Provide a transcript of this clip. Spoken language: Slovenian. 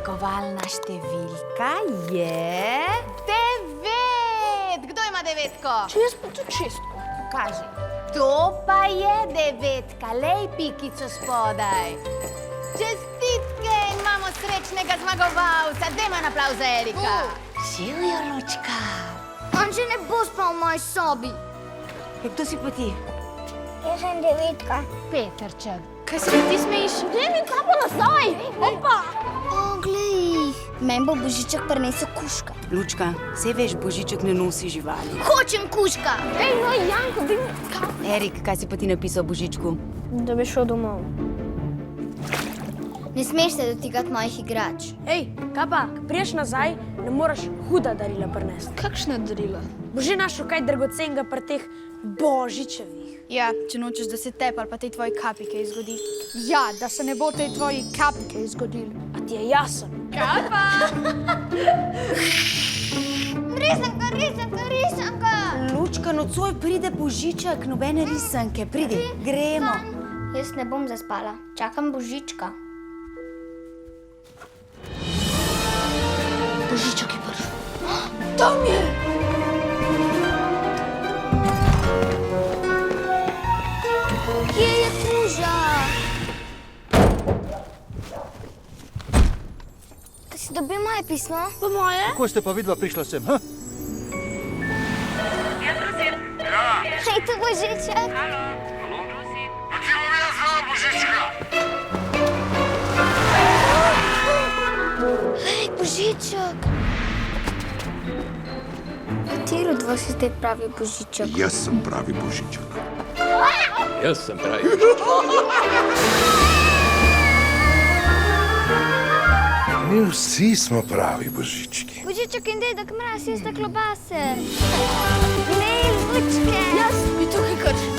Zmagovalna številka je 9. Kdo ima devetko? Če jaz pa tudi šestko. Kaži. To pa je devetka. Lej pikico spodaj. Čestitke, imamo srečnega zmagovalca. Dajmo en aplavz za Erika. Živijo, Lučka. On že ne bo spal v moji sobi. Kdo si pa ti? Jaz sem devetka. Petrček. Kaj se pa ti smejiš? Glej mi kapo nazaj! Opa! O, glej jih. Meni bo Božiček prinesel kužka. Lučka, saj veš, Božiček ne nosi živali. Hočem kužka. Ej, no, Janko, daj mi kapo. Erik, kaj si pa ti napisal Božičku? Da bi šel domov. Ne smeš se dotikati mojih igrač. Ej, kaj pa, ko priješ nazaj, ne moraš huda darila prinesti. Kakšna darila? Bo že našel kaj dragocenega pri teh Božičevih. Ja, če nočeš, da se tebi ali pa tej tvoji kapi kaj zgodi. Ja, da se ne bo tej tvoji kapi kaj zgodilo. A ti je jasen? Risanka, risanka, risanka. Lučka, nocoj pride Božiček, nobene risanke. Pridi, gremo. Jaz ne bom zaspala. Čakam Božička. Božiček je prišel. Tam je! Kje je kuža? Kaj si dobil moje pismo? Po moje? Kako ste pa vidva prišla sem, ha? Hej, tu Božiček. Hej, Božiček. Kateri od vas je zdaj pravi Božiček? Jaz sem pravi Božiček. Jaz sem pravi. Mi vsi smo pravi Božički. Božiček in dedek Mraz jesta klobase. Glej, Lučke. Jaz bi tukaj kršil.